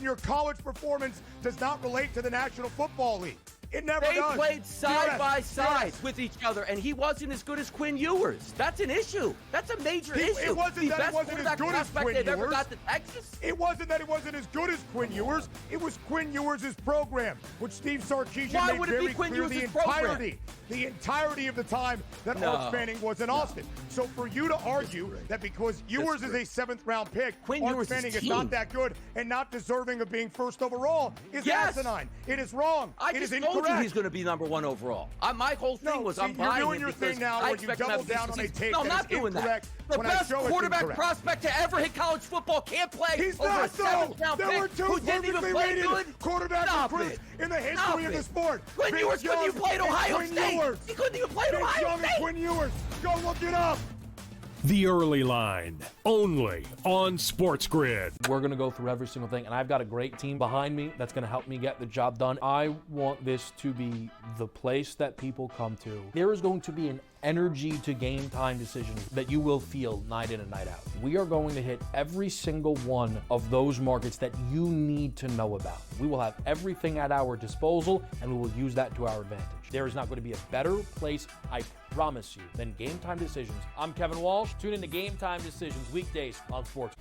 and your college performance does not relate to the National Football League. It never they does. They played side by side with each other, and he wasn't as good as Quinn Ewers. That's an issue. That's a major issue. It wasn't that it wasn't as good as Quinn Ewers. Ever got to Texas. It wasn't that it wasn't as good as Quinn Ewers. It was Quinn Ewers' program, which Steve Sarkisian made very clear the entirety of the time that Arch Manning was in Austin. So for you to argue that because Ewers is a 7th-round pick, Arch Manning is not that good and not deserving of being first overall is asinine. It is wrong. It is incorrect. I told you he's going to be number 1 overall. My whole thing was I'm buying you're doing your thing now where you double down on a tape that is incorrect. The best quarterback prospect to ever hit college football can't play He's over not a 7th-round pick. There were 2 who didn't even play good. Quarterback recruits in the history of the sport. Quinn Ewers couldn't even play at Ohio State. He couldn't even play at Ohio State. Quinn Ewers. Go look it up. The Early Line, only on SportsGrid. We're going to go through every single thing, and I've got a great team behind me that's going to help me get the job done. I want this to be the place that people come to. There is going to be an energy to game time decisions that you will feel night in and night out. We are going to hit every single one of those markets that you need to know about. We will have everything at our disposal, and we will use that to our advantage. There is not going to be a better place, I promise you, than Game Time Decisions. I'm Kevin Walsh. Tune in to Game Time Decisions weekdays on Sports.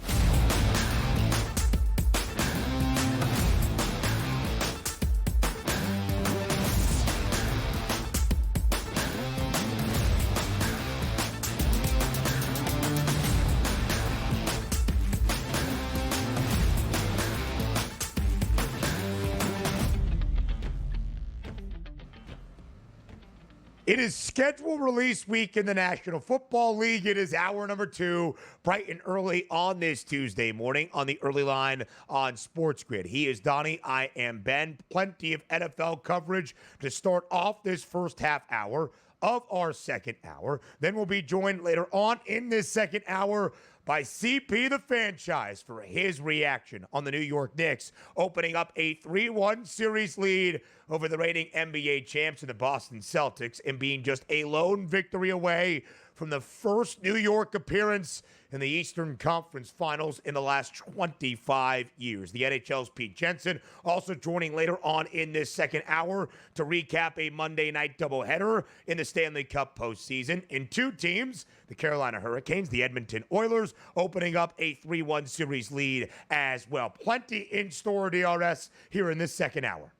It is schedule release week in the National Football League. It is hour number 2, bright and early on this Tuesday morning on the Early Line on SportsGrid. He is Donnie. I am Ben. Plenty of NFL coverage to start off this first half hour of our second hour. Then we'll be joined later on in this second hour by CP the Fanchise for his reaction on the New York Knicks opening up a 3-1 series lead over the reigning NBA champs and the Boston Celtics and being just a lone victory away from the first New York appearance in the Eastern Conference Finals in the last 25 years. The NHL's Pete Jensen also joining later on in this second hour to recap a Monday night doubleheader in the Stanley Cup postseason. In 2 teams, the Carolina Hurricanes, the Edmonton Oilers, opening up a 3-1 series lead as well. Plenty in store, DRS, here in this second hour.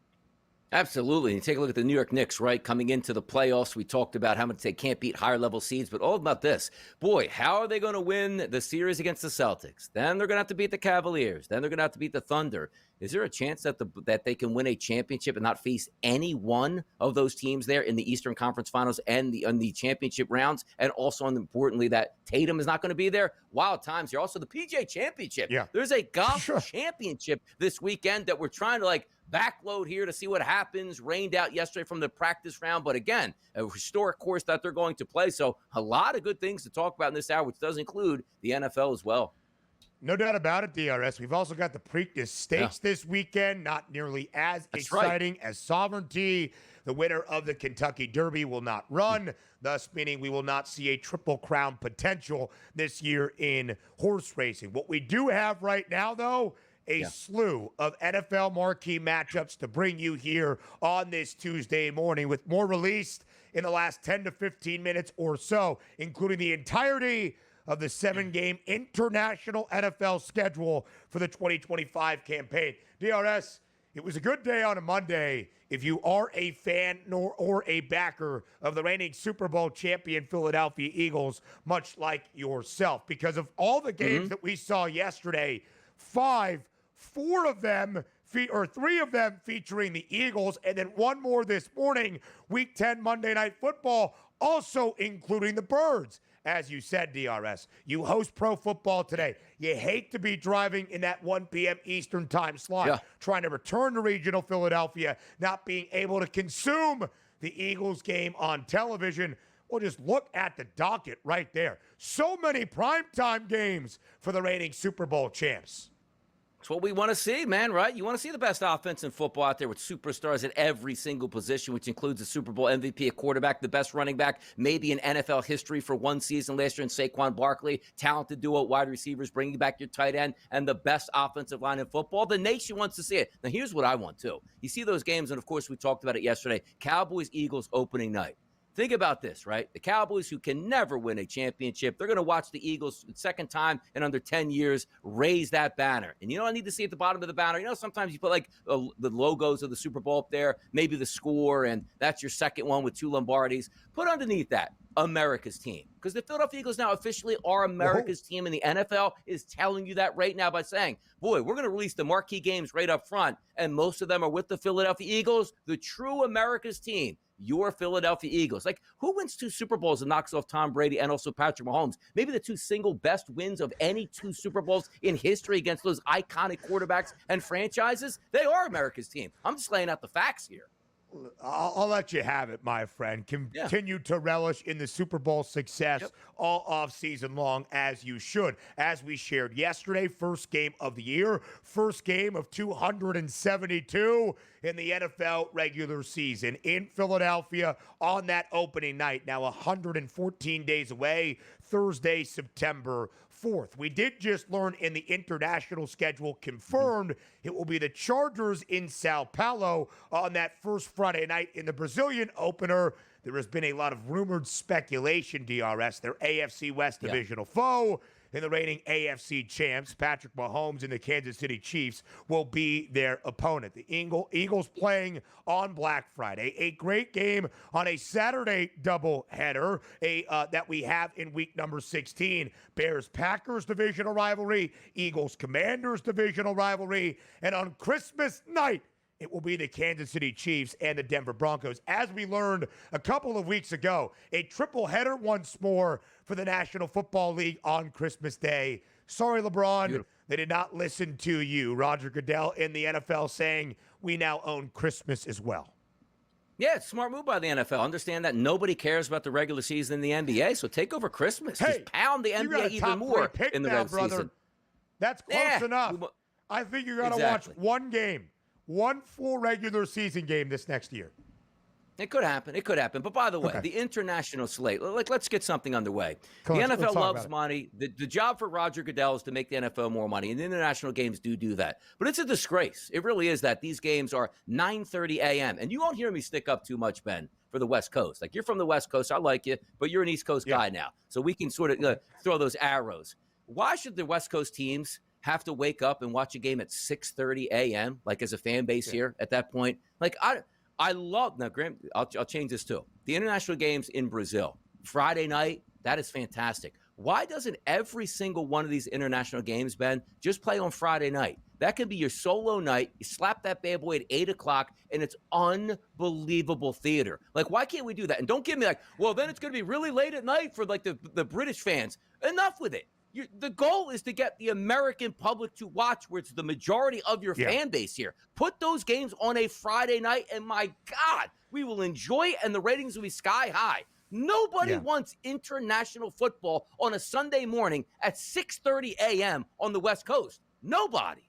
Absolutely. And take a look at the New York Knicks, right? Coming into the playoffs, we talked about how much they can't beat higher-level seeds, but all about this. Boy, how are they going to win the series against the Celtics? Then they're going to have to beat the Cavaliers. Then they're going to have to beat the Thunder. Is there a chance that they can win a championship and not face any one of those teams there in the Eastern Conference Finals and the championship rounds? And also, importantly, that Tatum is not going to be there? Wild times here. Also, the PGA Championship. Yeah. There's a golf championship this weekend that we're trying to, backload here to see what happens. Rained out yesterday from the practice round, but again, a historic course that they're going to play. So a lot of good things to talk about in this hour, which does include the NFL as well. No doubt about it, DRS. We've also got the Preakness Stakes this weekend, not nearly as exciting as Sovereignty. The winner of the Kentucky Derby will not run, thus meaning we will not see a Triple Crown potential this year in horse racing. What we do have right now, though, a slew of NFL marquee matchups to bring you here on this Tuesday morning, with more released in the last 10 to 15 minutes or so, including the entirety of the 7-game international NFL schedule for the 2025 campaign. DRS, it was a good day on a Monday if you are a fan or a backer of the reigning Super Bowl champion Philadelphia Eagles, much like yourself, because of all the games that we saw yesterday, 4 of them, or 3 of them featuring the Eagles, and then 1 more this morning, Week 10 Monday Night Football, also including the Birds. As you said, DRS, you host Pro Football Today. You hate to be driving in that 1 p.m. Eastern time slot, trying to return to regional Philadelphia, not being able to consume the Eagles game on television. Well, just look at the docket right there. So many primetime games for the reigning Super Bowl champs. It's what we want to see, man, right? You want to see the best offense in football out there with superstars at every single position, which includes a Super Bowl MVP, a quarterback, the best running back, maybe in NFL history for one season last year in Saquon Barkley, talented duo wide receivers, bringing back your tight end, and the best offensive line in football. The nation wants to see it. Now, here's what I want, too. You see those games, and, of course, we talked about it yesterday, Cowboys-Eagles opening night. Think about this, right? The Cowboys, who can never win a championship, they're going to watch the Eagles second time in under 10 years raise that banner. And you know what I need to see at the bottom of the banner? You know, sometimes you put like the logos of the Super Bowl up there, maybe the score, and that's your second one with 2 Lombardis. Put underneath that America's team, because the Philadelphia Eagles now officially are America's team, and the NFL is telling you that right now by saying, boy, we're going to release the marquee games right up front, and most of them are with the Philadelphia Eagles, the true America's team. Your Philadelphia Eagles. Like, who wins 2 Super Bowls and knocks off Tom Brady and also Patrick Mahomes? Maybe the 2 single best wins of any 2 Super Bowls in history against those iconic quarterbacks and franchises. They are America's team. I'm just laying out the facts here. I'll let you have it, my friend. Continue to relish in the Super Bowl success all off season long, as you should. As we shared yesterday, first game of the year, first game of 272 in the NFL regular season in Philadelphia on that opening night. Now 114 days away, Thursday, September 4th. We did just learn in the international schedule confirmed it will be the Chargers in Sao Paulo on that first Friday night in the Brazilian opener. There has been a lot of rumored speculation, DRS, their AFC West divisional foe. And the reigning AFC champs, Patrick Mahomes and the Kansas City Chiefs, will be their opponent. The Eagles playing on Black Friday. A great game on a Saturday doubleheader that we have in week number 16. Bears-Packers divisional rivalry, Eagles-Commanders divisional rivalry, and on Christmas night, it will be the Kansas City Chiefs and the Denver Broncos. As we learned a couple of weeks ago, a triple header once more for the National Football League on Christmas Day. Sorry, LeBron, they did not listen to you. Roger Goodell in the NFL saying we now own Christmas as well. Yeah, it's a smart move by the NFL. Understand that nobody cares about the regular season in the NBA, so take over Christmas. Hey, just pound the NBA even more in the regular season. That's close enough. I think you're going to watch one game. One full regular season game this next year. It could happen. It could happen. But by the way, the international slate, let's get something underway. The NFL loves money. The job for Roger Goodell is to make the NFL more money, and the international games do that. But it's a disgrace. It really is that these games are 9:30 a.m. And you won't hear me stick up too much, Ben, for the West Coast. Like, you're from the West Coast. I like you, but you're an East Coast guy now. So we can sort of throw those arrows. Why should the West Coast teams have to wake up and watch a game at 6:30 a.m., like as a fan base here at that point? Like, I love, now, Graham, I'll change this too. The international games in Brazil, Friday night, that is fantastic. Why doesn't every single one of these international games, Ben, just play on Friday night? That could be your solo night. You slap that bad boy at 8 o'clock, and it's unbelievable theater. Like, why can't we do that? And don't give me like, well, then it's going to be really late at night for like the British fans. Enough with it. The goal is to get the American public to watch, where it's the majority of your fan base here. Put those games on a Friday night, and my God, we will enjoy it, and the ratings will be sky high. Nobody wants international football on a Sunday morning at 6:30 a.m. on the West Coast. Nobody.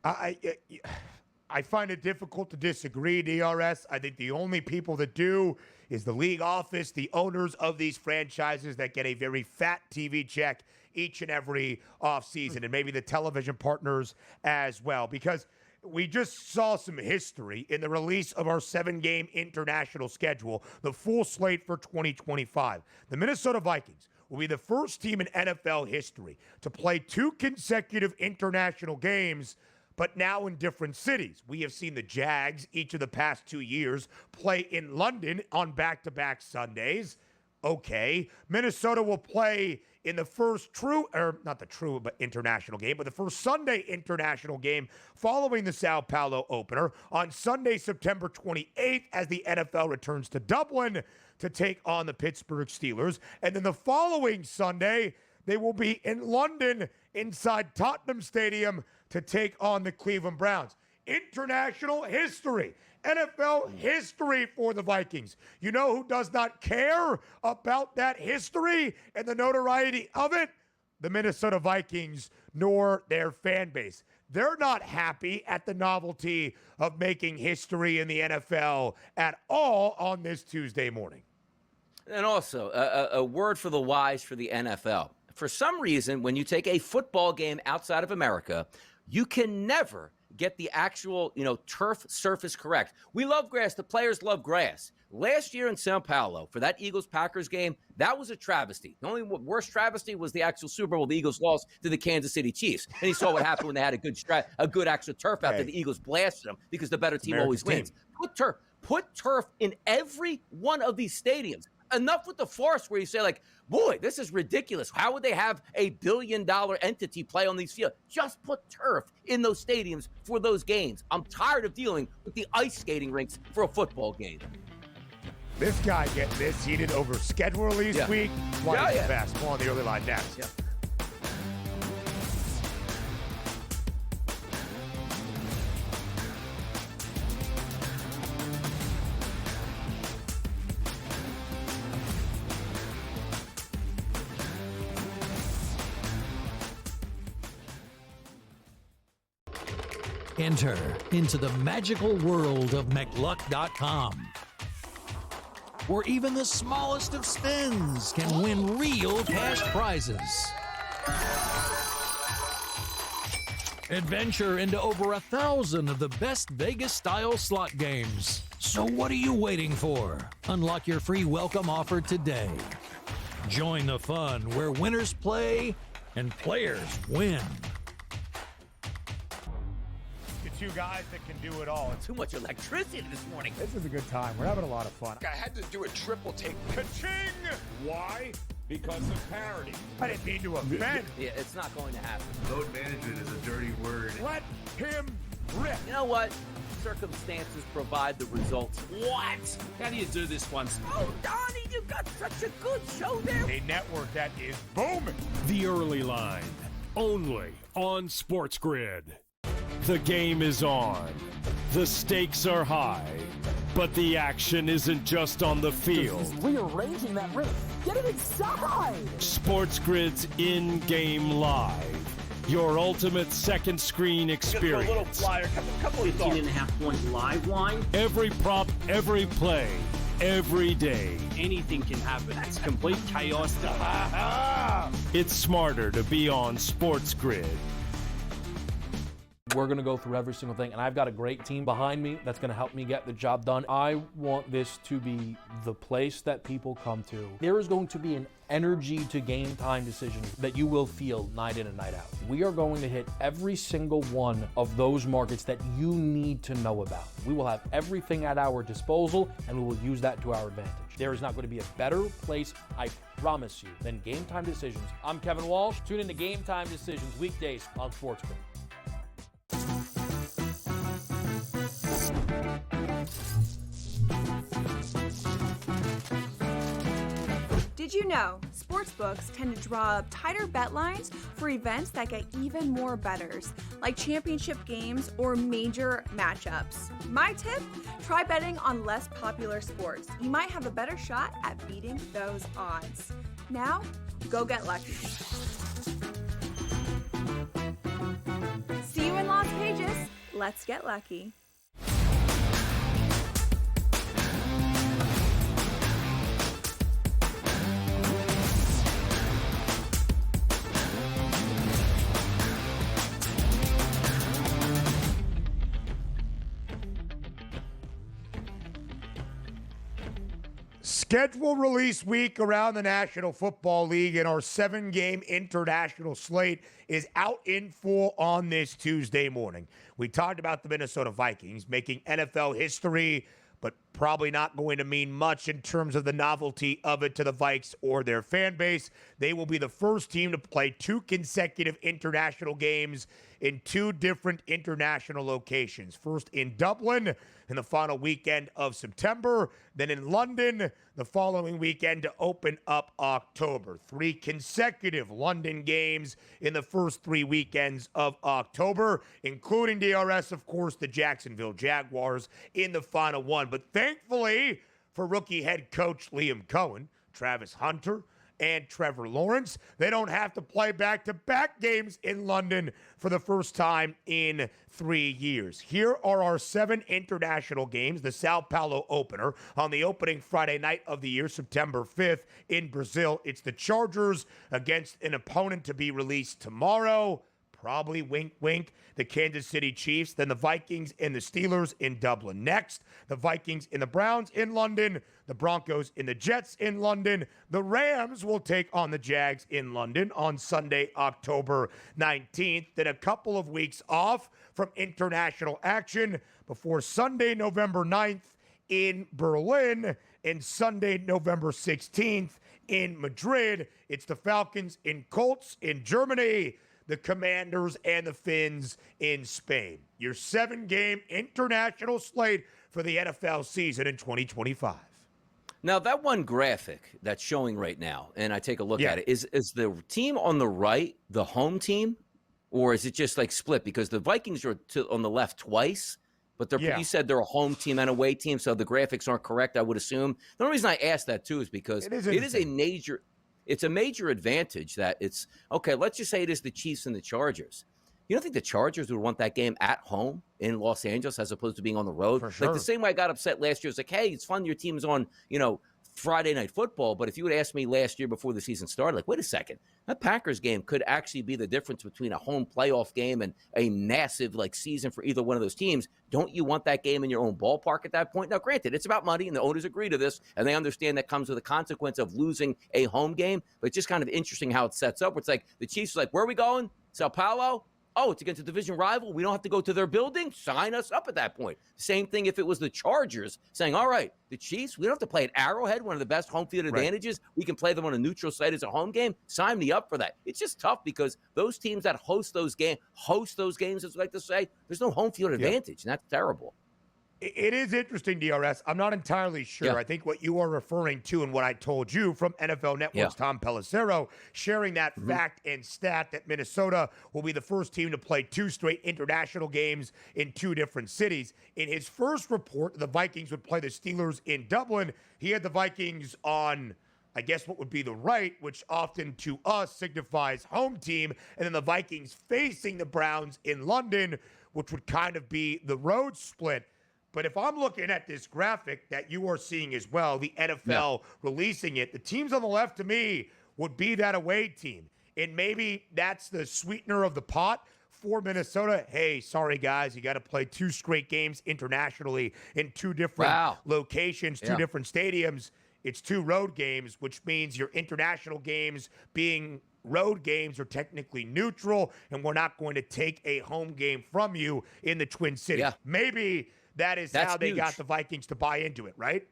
I find it difficult to disagree, DRS. I think the only people that do is the league office, the owners of these franchises that get a very fat TV check each and every offseason, and maybe the television partners as well, because we just saw some history in the release of our 7-game international schedule, the full slate for 2025. The Minnesota Vikings will be the first team in NFL history to play 2 consecutive international games, but now in different cities. We have seen the Jags each of the past 2 years play in London on back-to-back Sundays. Okay. Minnesota will play in the first international game, but the first Sunday international game following the Sao Paulo opener on Sunday, September 28th, as the NFL returns to Dublin to take on the Pittsburgh Steelers. And then the following Sunday, they will be in London inside Tottenham Stadium to take on the Cleveland Browns. International history. NFL history for the Vikings. You know who does not care about that history and the notoriety of it? the Minnesota Vikings nor their fan base. They're not happy at the novelty of making history in the NFL at all on this Tuesday morning. And also, a word for the wise for the NFL. For some reason, when you take a football game outside of America, you can never get the actual, turf surface correct. We love grass. The players love grass. Last year in Sao Paulo, for that Eagles-Packers game, that was a travesty. The only worst travesty was the actual Super Bowl. The Eagles lost to the Kansas City Chiefs. And you saw what happened when they had a good actual turf out there. The Eagles blasted them because the better team always wins. Put turf in every one of these stadiums. Enough with the farce where you say, boy, this is ridiculous. How would they have a billion-dollar entity play on these fields? Just put turf in those stadiums for those games. I'm tired of dealing with the ice skating rinks for a football game. This guy getting this heated over schedule release week. Why is the basketball on the early line next? Yeah. Enter into the magical world of McLuck.com, where even the smallest of spins can win real cash prizes. Adventure into over 1,000 of the best Vegas-style slot games. So what are you waiting for? Unlock your free welcome offer today. Join the fun where winners play and players win. Two guys that can do it all. Too much electricity this morning. This is a good time. We're having a lot of fun. I had to do a triple take. Ka-ching! Why? Because of parity. I didn't mean to offend. Yeah, it's not going to happen. Load management is a dirty word. Let him rip. You know what? Circumstances provide the results. What? How do you do this once? Oh, Donnie, you got such a good show there. A network that is booming. The Early Line, only on SportsGrid. The game is on. The stakes are high. But the action isn't just on the field. He's rearranging that ring. Get it inside! SportsGrid's in-game live. Your ultimate second screen experience. A little flyer, couple of 15.5 point live line. Every prop, every play, every day. Anything can happen. It's complete chaos. It's smarter to be on SportsGrid. We're going to go through every single thing, and I've got a great team behind me that's going to help me get the job done. I want this to be the place that people come to. There is going to be an energy to game time decisions that you will feel night in and night out. We are going to hit every single one of those markets that you need to know about. We will have everything at our disposal, and we will use that to our advantage. There is not going to be a better place, I promise you, than Game Time Decisions. I'm Kevin Walsh. Tune in to Game Time Decisions weekdays on SportsGrid. Did you know sportsbooks tend to draw up tighter bet lines for events that get even more bettors, like championship games or major matchups? My tip? Try betting on less popular sports. You might have a better shot at beating those odds. Now, go get lucky. See you in Las Vegas. Let's get lucky. Schedule release week around the National Football League, and our 7-game international slate is out in full on this Tuesday morning. We talked about the Minnesota Vikings making NFL history, but probably not going to mean much in terms of the novelty of it to the Vikes or their fan base. They will be the first team to play 2 consecutive international games in 2 different international locations. First in Dublin in the final weekend of September, then in London the following weekend to open up October. 3 consecutive London games in the first 3 weekends of October, including DRS, of course, the Jacksonville Jaguars in the final one. But thankfully for rookie head coach Liam Cohen, Travis Hunter, and Trevor Lawrence. They don't have to play back-to-back games in London for the first time in 3 years. Here are our 7 international games. The Sao Paulo opener on the opening Friday night of the year, September 5th in Brazil. It's the Chargers against an opponent to be released tomorrow. Probably wink, wink, the Kansas City Chiefs. Then the Vikings and the Steelers in Dublin next. The Vikings and the Browns in London. The Broncos and the Jets in London. The Rams will take on the Jags in London on Sunday, October 19th. Then a couple of weeks off from international action before Sunday, November 9th in Berlin and Sunday, November 16th in Madrid. It's the Falcons and Colts in Germany, the Commanders and the Finns in Spain. Your 7-game international slate for the NFL season in 2025. Now, that one graphic that's showing right now, and I take a look at it, is the team on the right the home team, or is it just like split? Because the Vikings are on the left twice, but you said they're a home team and away team, so the graphics aren't correct, I would assume. The only reason I asked that, too, is because it is a major – it's a major advantage that it's, okay, let's just say it is the Chiefs and the Chargers. You don't think the Chargers would want that game at home in Los Angeles as opposed to being on the road? For sure. Like the same way I got upset last year. It's like, hey, it's fun your team's on, Friday Night Football. But if you would ask me last year before the season started, like, wait a second, that Packers game could actually be the difference between a home playoff game and a massive, season for either one of those teams. Don't you want that game in your own ballpark at that point? Now, granted, it's about money, and the owners agree to this, and they understand that comes with the consequence of losing a home game. But it's just kind of interesting how it sets up. It's like the Chiefs are like, where are we going? Sao Paulo? Oh, it's against a division rival. We don't have to go to their building. Sign us up at that point. Same thing if it was the Chargers saying, all right, the Chiefs, we don't have to play at Arrowhead, one of the best home field advantages. Right. We can play them on a neutral site as a home game. Sign me up for that. It's just tough because those teams that host those games, as we like to say, there's no home field advantage, and that's terrible. It is interesting, DRS. I'm not entirely sure. Yeah. I think what you are referring to and what I told you from NFL Network's Tom Pelissero, sharing that fact and stat that Minnesota will be the first team to play 2 straight international games in 2 different cities. In his first report, the Vikings would play the Steelers in Dublin. He had the Vikings on, I guess, what would be the right, which often to us signifies home team, and then the Vikings facing the Browns in London, which would kind of be the road split. But if I'm looking at this graphic that you are seeing as well, the NFL releasing it, the teams on the left to me would be that away team. And maybe that's the sweetener of the pot for Minnesota. Hey, sorry, guys, you got to play 2 straight games internationally in 2 different locations, 2 different stadiums. It's 2 road games, which means your international games being road games are technically neutral, and we're not going to take a home game from you in the Twin Cities. Yeah. Maybe that's how they got the Vikings to buy into it, right?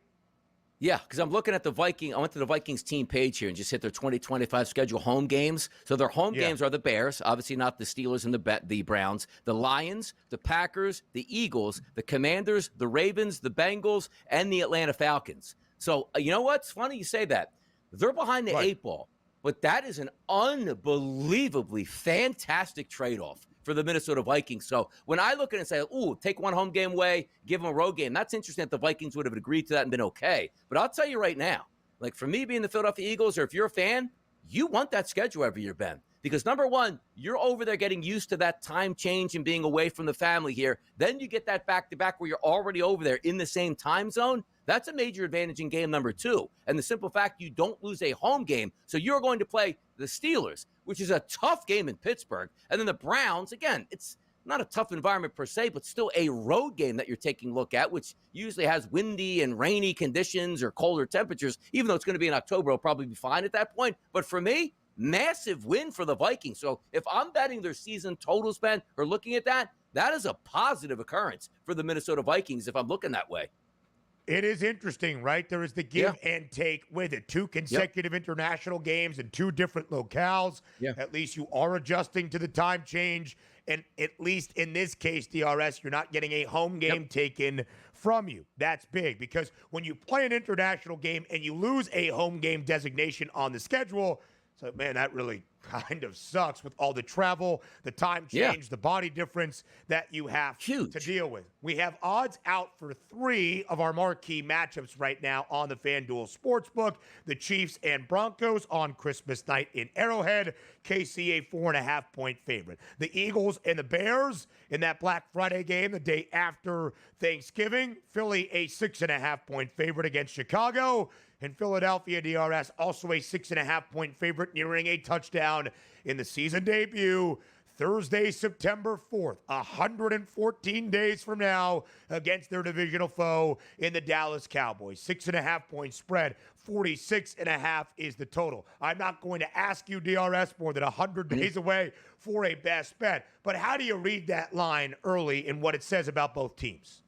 Yeah, because I'm looking at I went to the Vikings team page here and just hit their 2025 schedule home games. So their home games are the Bears, obviously not the Steelers and the Browns, the Lions, the Packers, the Eagles, the Commanders, the Ravens, the Bengals, and the Atlanta Falcons. So you know what? It's funny you say that. They're behind the 8 ball, but that is an unbelievably fantastic trade-off for the Minnesota Vikings. So when I look at it and say, ooh, take 1 home game away, give them a road game, that's interesting that the Vikings would have agreed to that and been okay. But I'll tell you right now, for me being the Philadelphia Eagles, or if you're a fan, you want that schedule every year, Ben. Because number one, you're over there getting used to that time change and being away from the family here. Then you get that back-to-back where you're already over there in the same time zone. That's a major advantage in game number 2. And the simple fact you don't lose a home game. So you're going to play the Steelers, which is a tough game in Pittsburgh. And then the Browns, again, it's not a tough environment per se, but still a road game that you're taking a look at, which usually has windy and rainy conditions or colder temperatures. Even though it's going to be in October, it'll probably be fine at that point. But for me, massive win for the Vikings. So if I'm betting their season totals, Ben, or looking at that, that is a positive occurrence for the Minnesota Vikings if I'm looking that way. It is interesting, right? There is the give and take with it. 2 consecutive international games in 2 different locales. At least you are adjusting to the time change. And at least in this case, DRS, you're not getting a home game taken from you. That's big because when you play an international game and you lose a home game designation on the schedule, So, man, that really kind of sucks with all the travel, the time change, the body difference that you have to deal with. We have odds out for 3 of our marquee matchups right now on the FanDuel Sportsbook. The Chiefs and Broncos on Christmas night in Arrowhead. KC a 4.5-point favorite. The Eagles and the Bears in that Black Friday game the day after Thanksgiving. Philly a 6.5-point favorite against Chicago. And Philadelphia DRS also a 6.5-point favorite, nearing a touchdown in the season debut. Thursday, September 4th, 114 days from now, against their divisional foe in the Dallas Cowboys. 6.5-point spread, 46.5 is the total. I'm not going to ask you, DRS, more than 100 days away for a best bet. But how do you read that line early in what it says about both teams?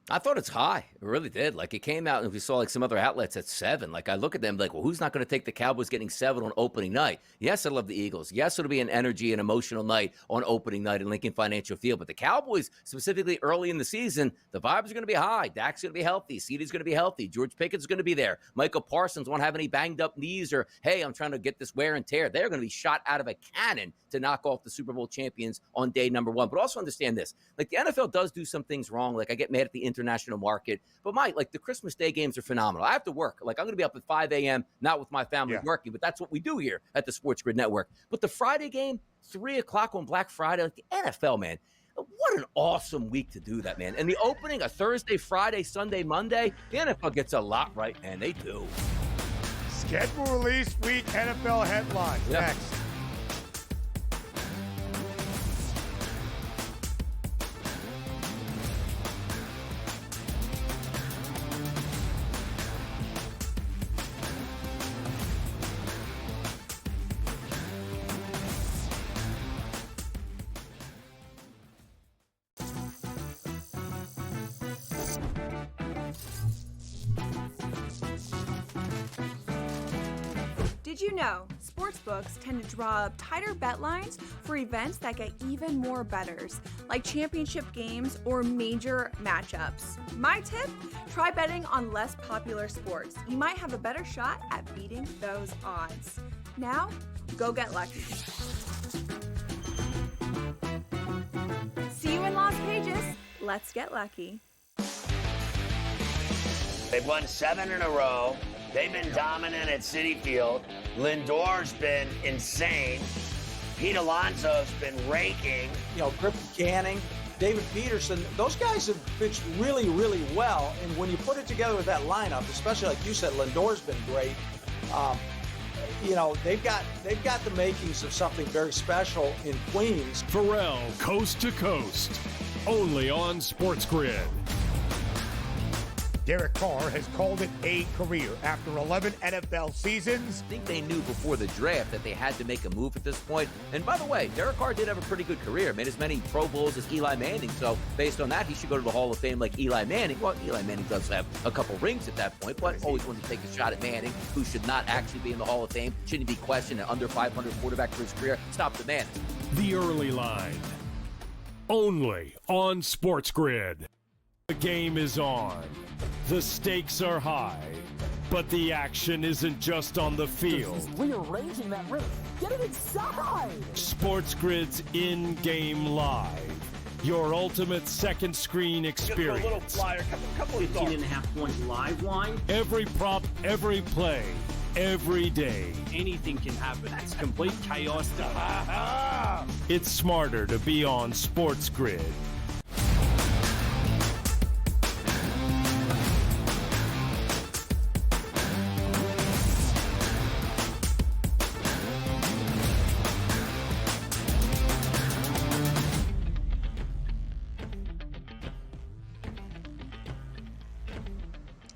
I thought it's high. It really did. Like, it came out and we saw like some other outlets at 7. Like, I look at them like, well, who's not going to take the Cowboys getting 7 on opening night? Yes, I love the Eagles. Yes, it'll be an energy and emotional night on opening night in Lincoln Financial Field. But the Cowboys, specifically early in the season, the vibes are going to be high. Dak's going to be healthy. CeeDee's going to be healthy. George Pickett's going to be there. Michael Parsons won't have any banged up knees or, hey, I'm trying to get this wear and tear. They're going to be shot out of a cannon to knock off the Super Bowl champions on day number 1. But also understand this. Like, the NFL does do some things wrong. Like, I get mad at the international market. But like the Christmas Day games are phenomenal. I have to work. Like, I'm going to be up at 5 a.m., not with my family working, but that's what we do here at the SportsGrid Network. But the Friday game, 3 o'clock on Black Friday, like the NFL, man, what an awesome week to do that, man. And the opening, a Thursday, Friday, Sunday, Monday, the NFL gets a lot right, and they do. Schedule release week NFL headlines next. Did you know sportsbooks tend to draw up tighter bet lines for events that get even more bettors, like championship games or major matchups? My tip, try betting on less popular sports. You might have a better shot at beating those odds. Now, go get lucky. See you in Las Vegas. Let's get lucky. They've won 7 in a row. They've been dominant at Citi Field. Lindor's been insane. Pete Alonso's been raking. You know, Griffin Canning, David Peterson, those guys have pitched really, really well. And when you put it together with that lineup, especially like you said, Lindor's been great. You know, they've got the makings of something very special in Queens. Pharrell, coast to coast, only on SportsGrid. Derek Carr has called it a career after 11 NFL seasons. I think they knew before the draft that they had to make a move at this point. And by the way, Derek Carr did have a pretty good career. Made as many Pro Bowls as Eli Manning. So based on that, he should go to the Hall of Fame like Eli Manning. Well, Eli Manning does have a couple rings at that point, but always wanted to take a shot at Manning, who should not actually be in the Hall of Fame. Shouldn't be questioned, an under 500 quarterback for his career. Stop the man. The early line, only on SportsGrid. The game is on. The stakes are high, but the action isn't just on the field. He's rearranging that rhythm. Get it inside! SportsGrid's in-game live. Your ultimate second screen experience. A little flyer, couple 15.5-point live line. Every prop, every play, every day. Anything can happen. It's complete chaos. It's smarter to be on SportsGrid.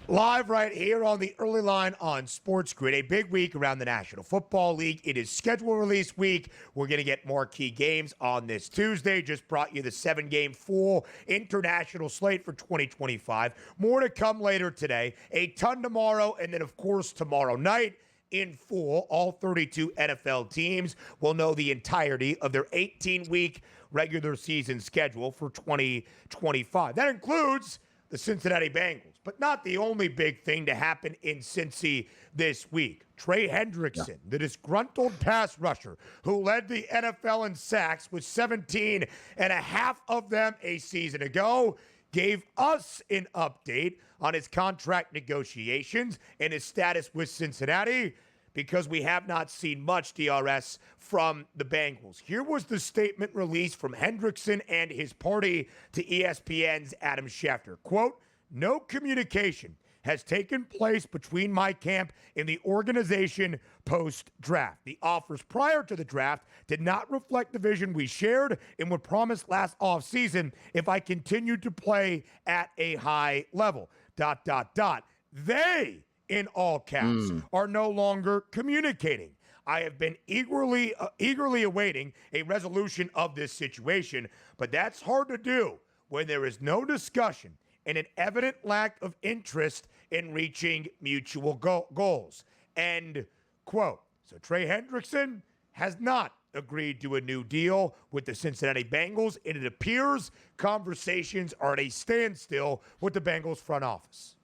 Live right here on the early line on SportsGrid. A big week around the National Football League. It is schedule release week. We're going to get more key games on this Tuesday. Just brought you the 7-game full international slate for 2025. More to come later today. A ton tomorrow. And then, of course, tomorrow night in full, all 32 NFL teams will know the entirety of their 18-week regular season schedule for 2025. That includes the Cincinnati Bengals, but not the only big thing to happen in Cincy this week. Trey Hendrickson, the disgruntled pass rusher who led the NFL in sacks with 17 and a half of them a season ago, gave us an update on his contract negotiations and his status with Cincinnati, because we have not seen much, DRS, from the Bengals. Here was the statement released from Hendrickson and his party to ESPN's Adam Schefter. Quote, "No communication has taken place between my camp and the organization post-draft. The offers prior to the draft did not reflect the vision we shared and were promised last offseason if I continued to play at a high level. ... They, in all caps, are no longer communicating. I have been eagerly awaiting a resolution of this situation, but that's hard to do when there is no discussion and an evident lack of interest in reaching mutual goals." End quote. So Trey Hendrickson has not agreed to a new deal with the Cincinnati Bengals, and it appears conversations are at a standstill with the Bengals front office.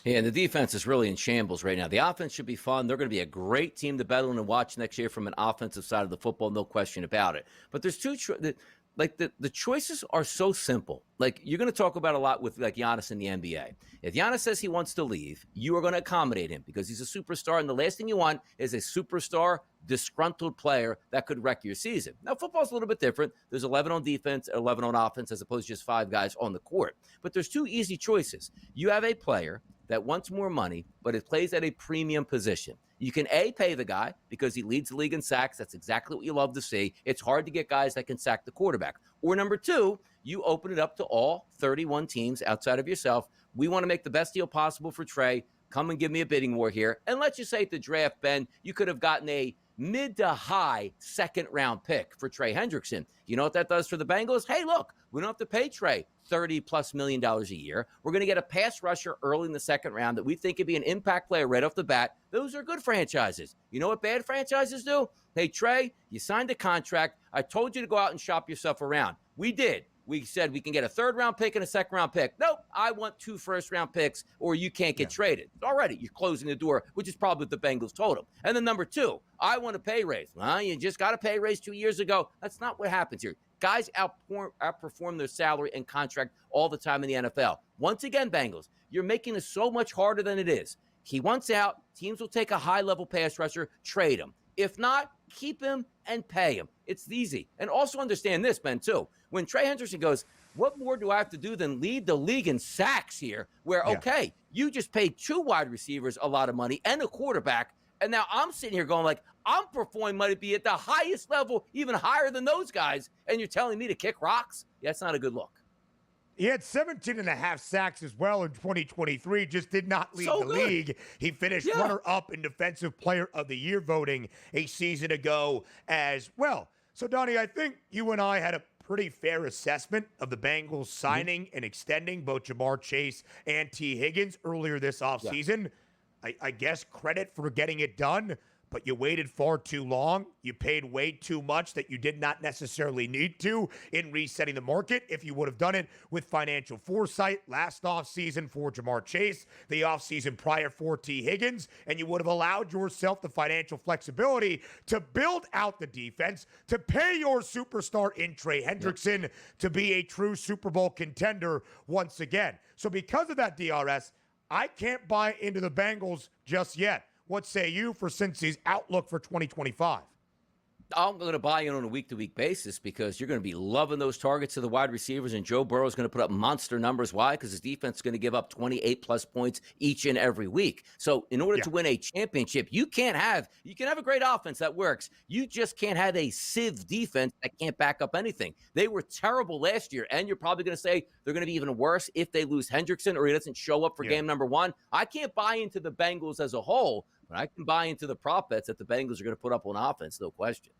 Yeah, and the defense is really in shambles right now. The offense should be fun. They're going to be a great team to bet on and watch next year from an offensive side of the football, no question about it. But there's the choices are so simple. Like, you're going to talk about a lot with like Giannis in the NBA. If Giannis says he wants to leave, you are going to accommodate him because he's a superstar, and the last thing you want is a superstar disgruntled player that could wreck your season. Now, football's a little bit different. There's 11 on defense, 11 on offense, as opposed to just 5 guys on the court. But there's 2 easy choices. You have a player that wants more money, but it plays at a premium position. You can A, pay the guy because he leads the league in sacks. That's exactly what you love to see. It's hard to get guys that can sack the quarterback. Or number 2, you open it up to all 31 teams outside of yourself. We want to make the best deal possible for Trey. Come and give me a bidding war here. And let's just say at the draft, Ben, you could have gotten a mid to high second-round pick for Trey Hendrickson. You know what that does for the Bengals? Hey, look, we don't have to pay Trey $30+ million a year. We're going to get a pass rusher early in the second round that we think could be an impact player right off the bat. Those are good franchises. You know what bad franchises do? Hey, Trey, you signed a contract. I told you to go out and shop yourself around. We did. We said we can get a 3rd-round pick and a 2nd-round pick. Nope, I want 2 first-round picks or you can't get traded. Already, you're closing the door, which is probably what the Bengals told him. And then number 2, I want a pay raise. Well, you just got a pay raise 2 years ago. That's not what happens here. Guys outperform their salary and contract all the time in the NFL. Once again, Bengals, you're making this so much harder than it is. He wants out. Teams will take a high-level pass rusher, trade him. If not, keep him and pay him. It's easy. And also understand this, Ben, too. When Trey Hendrickson goes, what more do I have to do than lead the league in sacks here? Where, okay, you just paid 2 wide receivers a lot of money and a quarterback, and now I'm sitting here going like, I'm performing might be at the highest level, even higher than those guys, and you're telling me to kick rocks? Yeah, that's not a good look. He had 17 and a half sacks as well in 2023, just did not lead the league. He finished runner-up in Defensive Player of the Year voting a season ago as well. So, Donnie, I think you and I had a pretty fair assessment of the Bengals signing and extending both Jamar Chase and T. Higgins earlier this offseason. I guess credit for getting it done, but you waited far too long. You paid way too much that you did not necessarily need to in resetting the market. If you would have done it with financial foresight last offseason for Jamar Chase, the offseason prior for T. Higgins, and you would have allowed yourself the financial flexibility to build out the defense, to pay your superstar in Trey Hendrickson to be a true Super Bowl contender once again. So because of that, DRS, I can't buy into the Bengals just yet. What say you for Cincy's outlook for 2025? I'm going to buy in on a week-to-week basis because you're going to be loving those targets to the wide receivers, and Joe Burrow is going to put up monster numbers. Why? Because his defense is going to give up 28-plus points each and every week. So in order to win a championship, you can have a great offense that works. You just can't have a sieve defense that can't back up anything. They were terrible last year, and you're probably going to say they're going to be even worse if they lose Hendrickson or he doesn't show up for game number 1. I can't buy into the Bengals as a whole, but I can buy into the prop bets that the Bengals are going to put up on offense, no question.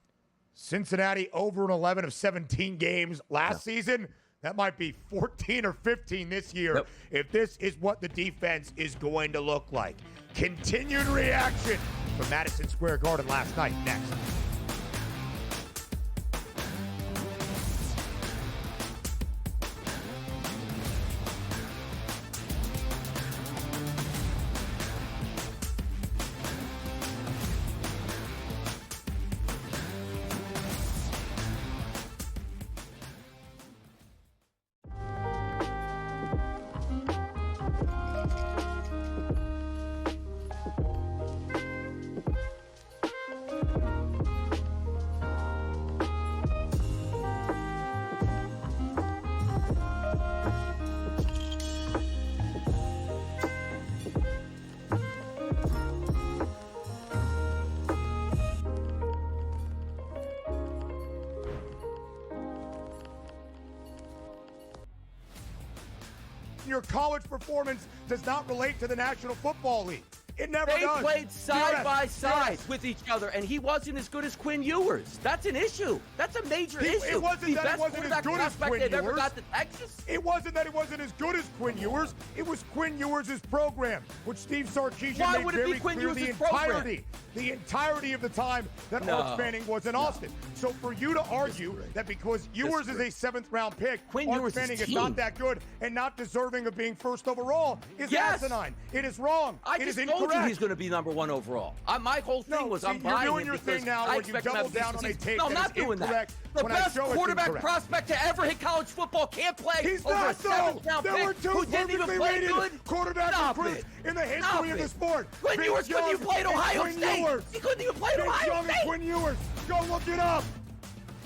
Cincinnati over an 11 of 17 games last season. That might be 14 or 15 this year if this is what the defense is going to look like. Continued reaction from Madison Square Garden last night. Next. and your college performance does not relate to the National Football League. It never They does. played side by side with each other, and he wasn't as good as Quinn Ewers. That's an issue. That's a major issue. It wasn't that it wasn't as good as Quinn Ewers. Ever got to Texas. It wasn't that it wasn't as good as Quinn Ewers. It was Quinn Ewers' program, which Steve Sarkisian made very clear the entirety of the time that Arch Manning was in Austin. So for you to argue that because Ewers is a 7th-round pick, Arch Manning is not that good and not deserving of being first overall is asinine. It is wrong. It is incorrect. I told you he's going to be number 1 overall. My whole thing was I'm buying you're doing him your because thing now I where you expect him to double have down on a tape No, I'm that not is doing incorrect that. The when I best show it's quarterback incorrect. prospect to ever hit college football can't play He's over not, a 7th-round There were pick two who didn't even perfectly play rated good. quarterback recruits in the history of the sport. Quinn Ewers couldn't even play at Ohio State. He couldn't even play at Ohio State. Quinn Ewers. Go look it up.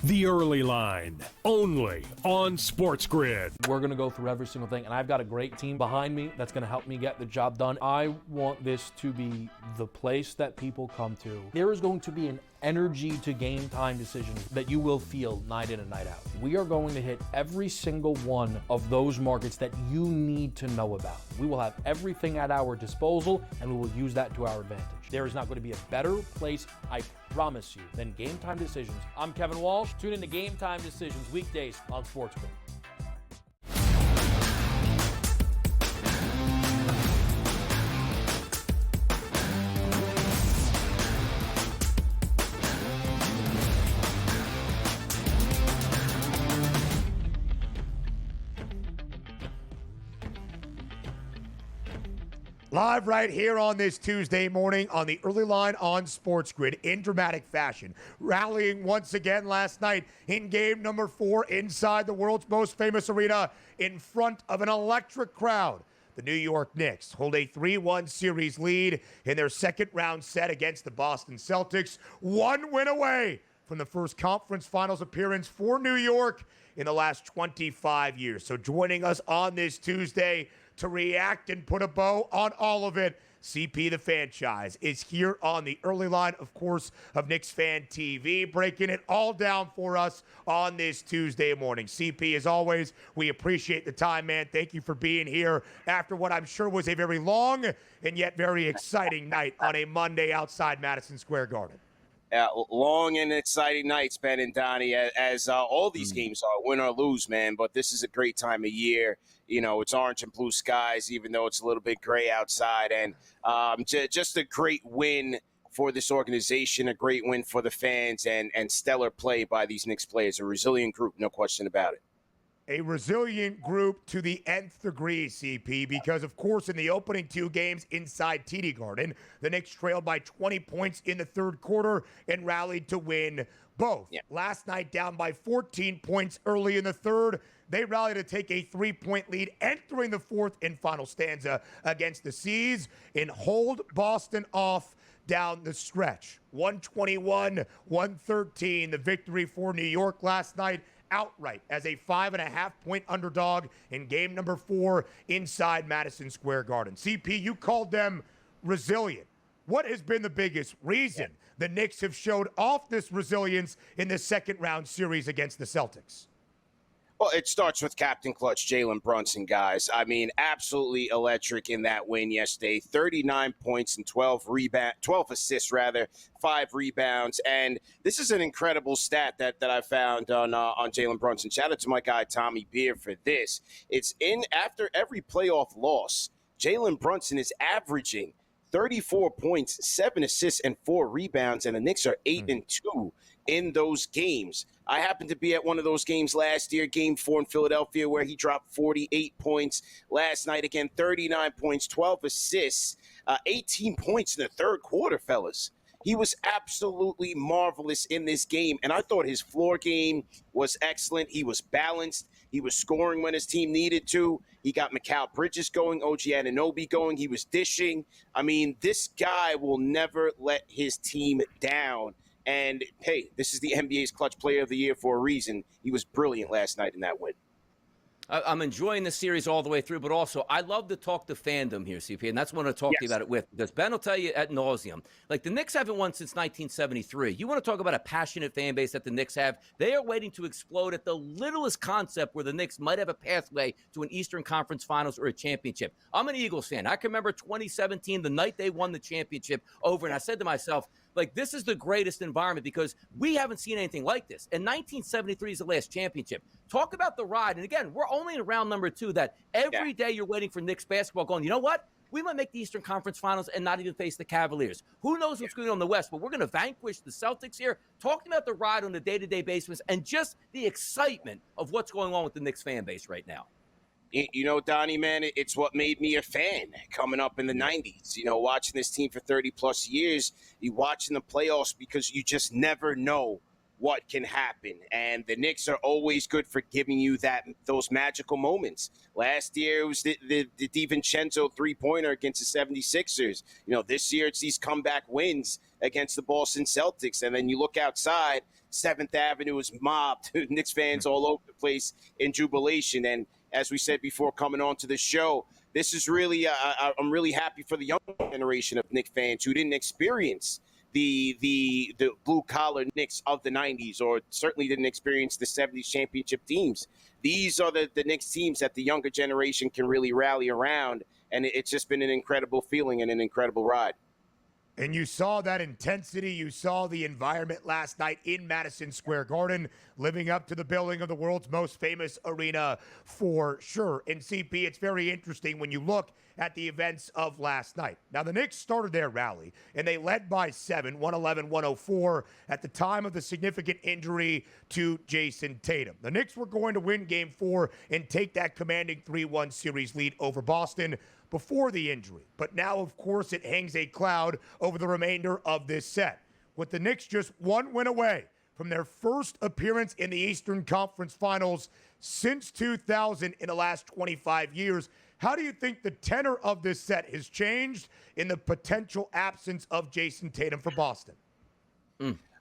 The Early Line, only on SportsGrid. We're going to go through every single thing, and I've got a great team behind me that's going to help me get the job done. I want this to be the place that people come to. There is going to be an energy to game time decisions that you will feel night in and night out. We are going to hit every single one of those markets that you need to know about. We will have everything at our disposal, and we will use that to our advantage. There is not going to be a better place, I promise you, than Game Time Decisions. I'm Kevin Walsh. Tune in to Game Time Decisions weekdays on SportsGrid. Live right here on this Tuesday morning on the Early Line on SportsGrid in dramatic fashion. Rallying once again last night in game number 4 inside the world's most famous arena in front of an electric crowd. The New York Knicks hold a 3-1 series lead in their second-round set against the Boston Celtics. 1 win away from the first conference finals appearance for New York in the last 25 years. So joining us on this Tuesday to react and put a bow on all of it, CP the Fanchise is here on the Early Line, of course, of Knicks Fan TV, breaking it all down for us on this Tuesday morning. CP, as always, we appreciate the time, man. Thank you for being here after what I'm sure was a very long and yet very exciting night on a Monday outside Madison Square Garden. Long and exciting nights, Ben and Donnie, as all these games are, win or lose, man. But this is a great time of year. You know, it's orange and blue skies, even though it's a little bit gray outside. And just a great win for this organization, a great win for the fans, and stellar play by these Knicks players. A resilient group, no question about it. A resilient group to the nth degree, CP, because, of course, in the opening 2 games inside TD Garden, the Knicks trailed by 20 points in the third quarter and rallied to win both. Yeah. Last night, down by 14 points early in the third, they rallied to take a 3-point lead entering the fourth and final stanza against the Seas and hold Boston off down the stretch. 121-113, the victory for New York last night, outright as a 5.5-point underdog in game number 4 inside Madison Square Garden. CP, you called them resilient. What has been the biggest reason the Knicks have showed off this resilience in the second-round series against the Celtics? Well, it starts with Captain Clutch, Jalen Brunson, guys. I mean, absolutely electric in that win yesterday. 39 points and 12 assists, 5 rebounds. And this is an incredible stat that I found on Jalen Brunson. Shout out to my guy, Tommy Beer, for this. It's in after every playoff loss, Jalen Brunson is averaging 34 points, 7 assists, and 4 rebounds. And the Knicks are 8-2 in those games. I happened to be at one of those games last year, game 4 in Philadelphia, where he dropped 48 points. Last night, again, 39 points, 12 assists, 18 points in the third quarter, fellas. He was absolutely marvelous in this game, and I thought his floor game was excellent. He was balanced. He was scoring when his team needed to. He got Mikal Bridges going, OG Anunoby going. He was dishing. I mean, this guy will never let his team down. And, hey, this is the NBA's Clutch Player of the Year for a reason. He was brilliant last night in that win. I'm enjoying the series all the way through, but also I love to talk to fandom here, CP, and that's what I want to talk to you about it with, because Ben will tell you ad nauseum. Like, the Knicks haven't won since 1973. You want to talk about a passionate fan base that the Knicks have? They are waiting to explode at the littlest concept where the Knicks might have a pathway to an Eastern Conference Finals or a championship. I'm an Eagles fan. I can remember 2017, the night they won the championship over, and I said to myself, like, this is the greatest environment because we haven't seen anything like this. And 1973 is the last championship. Talk about the ride. And again, we're only in round number 2 that every day you're waiting for Knicks basketball going, you know what? We might make the Eastern Conference Finals and not even face the Cavaliers. Who knows what's going on in the West, but we're going to vanquish the Celtics here. Talking about the ride on a day-to-day basis and just the excitement of what's going on with the Knicks fan base right now. You know, Donnie, man, it's what made me a fan coming up in the 90s. You know, watching this team for 30-plus years, you watching the playoffs because you just never know what can happen. And the Knicks are always good for giving you those magical moments. Last year, it was the DiVincenzo three-pointer against the 76ers. You know, this year, it's these comeback wins against the Boston Celtics. And then you look outside, 7th Avenue is mobbed. Knicks fans all over the place in jubilation. And as we said before coming on to the show, this is really, I'm really happy for the young generation of Knicks fans who didn't experience the blue-collar Knicks of the 90s, or certainly didn't experience the 70s championship teams. These are the Knicks teams that the younger generation can really rally around, and it's just been an incredible feeling and an incredible ride. And you saw that intensity. You saw the environment last night in Madison Square Garden, living up to the billing of the world's most famous arena for sure. And CP, it's very interesting when you look at the events of last night. Now, the Knicks started their rally, and they led by 7, 111-104, at the time of the significant injury to Jason Tatum. The Knicks were going to win Game 4 and take that commanding 3-1 series lead over Boston before the injury. But now, of course, it hangs a cloud over the remainder of this set, with the Knicks just one win away from their first appearance in the Eastern Conference Finals since 2000 in the last 25 years. How do you think the tenor of this set has changed in the potential absence of Jason Tatum for Boston?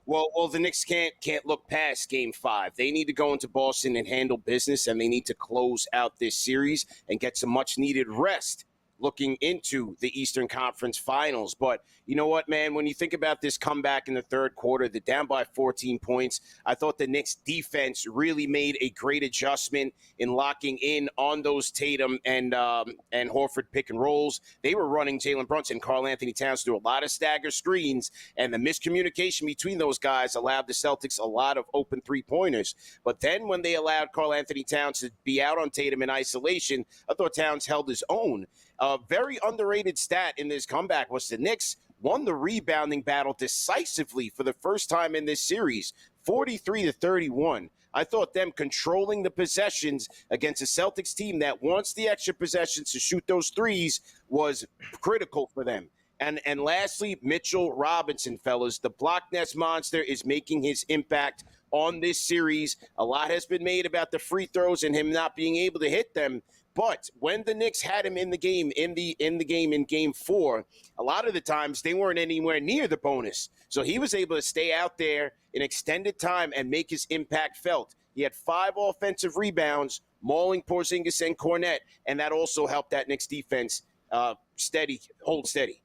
Well, the Knicks can't look past Game 5. They need to go into Boston and handle business, and they need to close out this series and get some much-needed rest looking into the Eastern Conference Finals. But you know what, man? When you think about this comeback in the third quarter, they're down by 14 points. I thought the Knicks defense really made a great adjustment in locking in on those Tatum and Horford pick and rolls. They were running Jalen Brunson, Karl Anthony Towns through a lot of stagger screens, and the miscommunication between those guys allowed the Celtics a lot of open three-pointers. But then when they allowed Karl Anthony Towns to be out on Tatum in isolation, I thought Towns held his own. A very underrated stat in this comeback was the Knicks won the rebounding battle decisively for the first time in this series, 43-31. I thought them controlling the possessions against a Celtics team that wants the extra possessions to shoot those threes was critical for them. And lastly, Mitchell Robinson, fellas, the block nest monster is making his impact on this series. A lot has been made about the free throws and him not being able to hit them. But when the Knicks had him in the game, in Game 4, a lot of the times they weren't anywhere near the bonus. So he was able to stay out there in extended time and make his impact felt. He had 5 offensive rebounds, mauling Porzingis and Cornette, and that also helped that Knicks defense hold steady.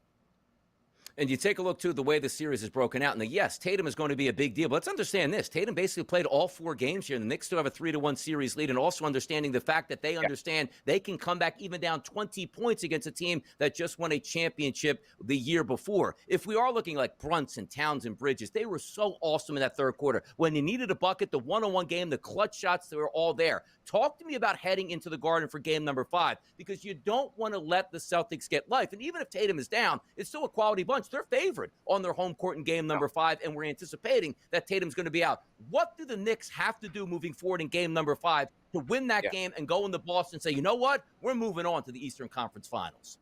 And you take a look, too, the way the series is broken out. And yes, Tatum is going to be a big deal. But let's understand this. Tatum basically played all 4 games here. And the Knicks still have a 3-1 series lead. And also understanding the fact that they understand they can come back even down 20 points against a team that just won a championship the year before. If we are looking like Brunson, Towns, and Bridges, they were so awesome in that third quarter. When you needed a bucket, the one-on-one game, the clutch shots, they were all there. Talk to me about heading into the Garden for game number 5, because you don't want to let the Celtics get life. And even if Tatum is down, it's still a quality bunch. They're favored on their home court in game number 5, and we're anticipating that Tatum's going to be out. What do the Knicks have to do moving forward in game number 5 to win that game and go into Boston and say, you know what, we're moving on to the Eastern Conference Finals?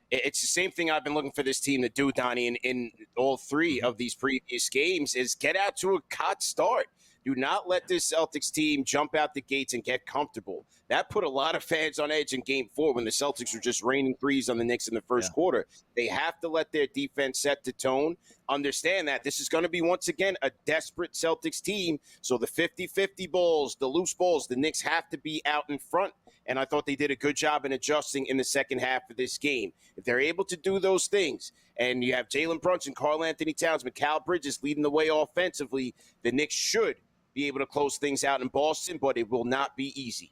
It's the same thing I've been looking for this team to do, Donnie, in all 3 of these previous games, is get out to a hot start. Do not let this Celtics team jump out the gates and get comfortable. That put a lot of fans on edge in Game 4 when the Celtics were just raining threes on the Knicks in the first quarter. They have to let their defense set the tone. Understand that this is going to be, once again, a desperate Celtics team. So the 50-50 balls, the loose balls, the Knicks have to be out in front. And I thought they did a good job in adjusting in the second half of this game. If they're able to do those things, and you have Jalen Brunson, Karl Anthony Towns, Mikal Bridges leading the way offensively, the Knicks should be able to close things out in Boston, but it will not be easy.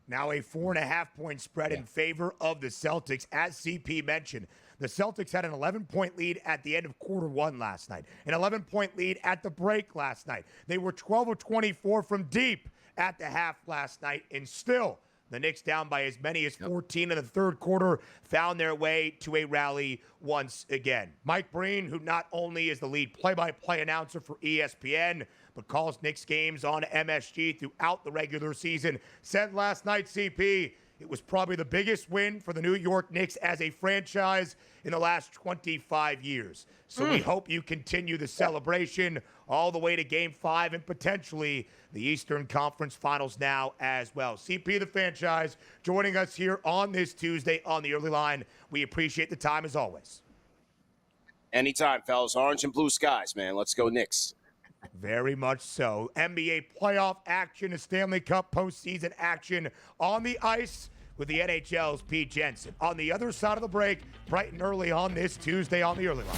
Now a 4.5-point spread in favor of the Celtics. As CP mentioned, the Celtics had an 11-point lead at the end of quarter one last night, an 11-point lead at the break last night. They were 12 of 24 from deep at the half last night, and still the Knicks, down by as many as 14 in the third quarter, found their way to a rally once again. Mike Breen, who not only is the lead play-by-play announcer for ESPN, but calls Knicks games on MSG throughout the regular season, said last night, CP, it was probably the biggest win for the New York Knicks as a franchise in the last 25 years. So we hope you continue the celebration all the way to Game 5 and potentially the Eastern Conference Finals now as well. CP the Fanchise joining us here on this Tuesday on the early line. We appreciate the time as always. Anytime, fellas. Orange and blue skies, man. Let's go Knicks. Very much so. NBA playoff action, a Stanley Cup postseason action on the ice with the NHL's Pete Jensen. On the other side of the break, bright and early on this Tuesday on the early line.